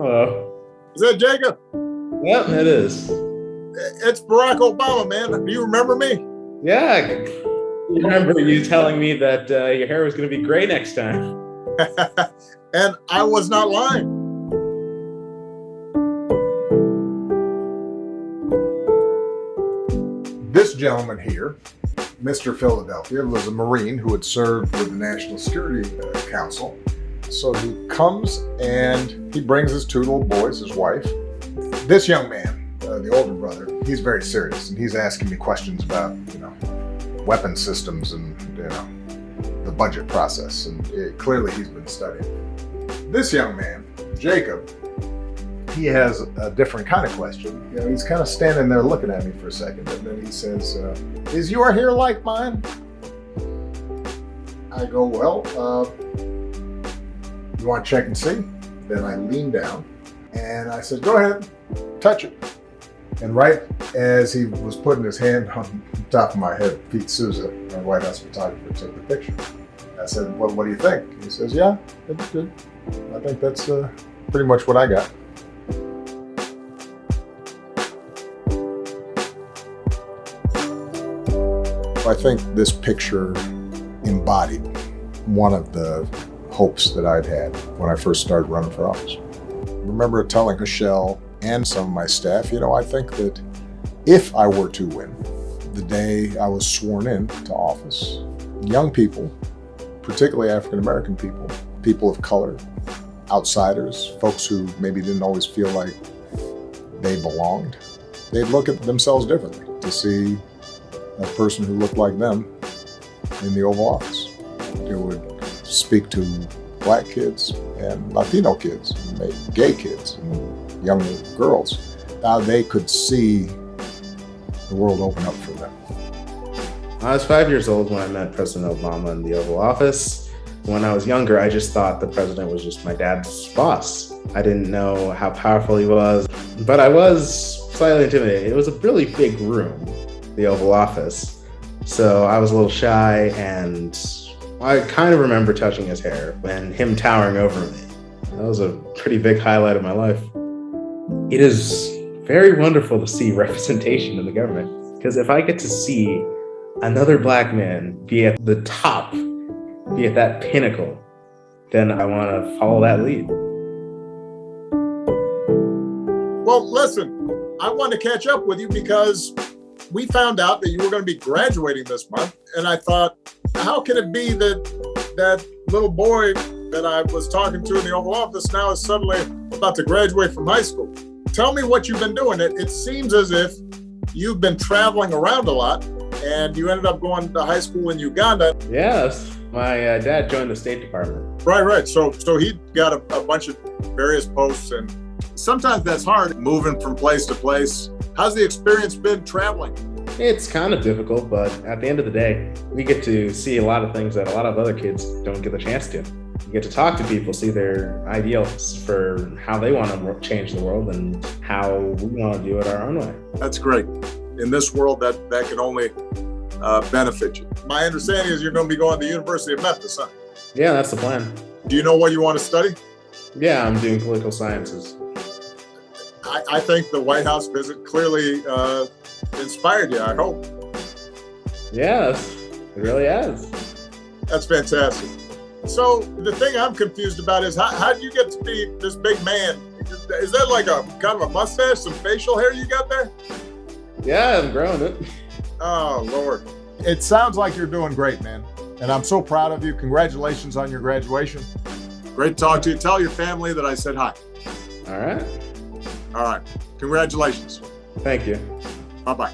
Hello. Is that Jacob? Yep, it is. It's Barack Obama, man. Do you remember me? Yeah. I remember you telling me that your hair was going to be gray next time. And I was not lying. This gentleman here, Mr. Philadelphia, was a Marine who had served with the National Security Council. So he comes and he brings his two little boys, his wife. This young man, the older brother, he's very serious, and he's asking me questions about, weapon systems and, the budget process. And clearly he's been studying. This young man, Jacob, he has a different kind of question. He's kind of standing there looking at me for a second, and then he says, "Is your hair like mine?" I go, "Well, you want to check and see?" Then I lean down and I said, "Go ahead, touch it." And right as he was putting his hand on top of my head, Pete Souza, our White House photographer, took the picture. I said, "Well, what do you think?" He says, "Yeah, it's good. I think that's pretty much what I got." I think this picture embodied one of the hopes that I'd had when I first started running for office. I remember telling Michelle and some of my staff, I think that if I were to win, the day I was sworn in to office, young people, particularly African-American people, people of color, outsiders, folks who maybe didn't always feel like they belonged, they'd look at themselves differently to see a person who looked like them in the Oval Office. It would speak to Black kids and Latino kids, and gay kids and young girls. How they could see the world open up for them. I was 5 years old when I met President Obama in the Oval Office. When I was younger, I just thought the president was just my dad's boss. I didn't know how powerful he was, but I was slightly intimidated. It was a really big room, the Oval Office. So I was a little shy, and I kind of remember touching his hair and him towering over me. That was a pretty big highlight of my life. It is very wonderful to see representation in the government, because if I get to see another Black man be at the top, be at that pinnacle, then I want to follow that lead. Well, listen, I want to catch up with you because we found out that you were going to be graduating this month. And I thought, how can it be that that little boy that I was talking to in the Oval Office now is suddenly about to graduate from high school? Tell me what you've been doing. It seems as if you've been traveling around a lot, and you ended up going to high school in Uganda. Yes, my dad joined the State Department. Right. So he got a bunch of various posts, and sometimes that's hard, moving from place to place. How's the experience been traveling? It's kind of difficult, but at the end of the day, we get to see a lot of things that a lot of other kids don't get the chance to. You get to talk to people, see their ideals for how they want to change the world and how we want to do it our own way. That's great. In this world, that can only benefit you. My understanding is you're going to be going to the University of Memphis, huh? Yeah, that's the plan. Do you know what you want to study? Yeah, I'm doing political sciences. I think the White House visit clearly inspired you, I hope. Yes, it really has. That's fantastic. So the thing I'm confused about is how do you get to be this big man? Is that like a kind of a mustache, some facial hair you got there? Yeah, I'm growing it. Oh, Lord. It sounds like you're doing great, man. And I'm so proud of you. Congratulations on your graduation. Great to talk to you. Tell your family that I said hi. All right. All right. Congratulations. Thank you. Bye-bye.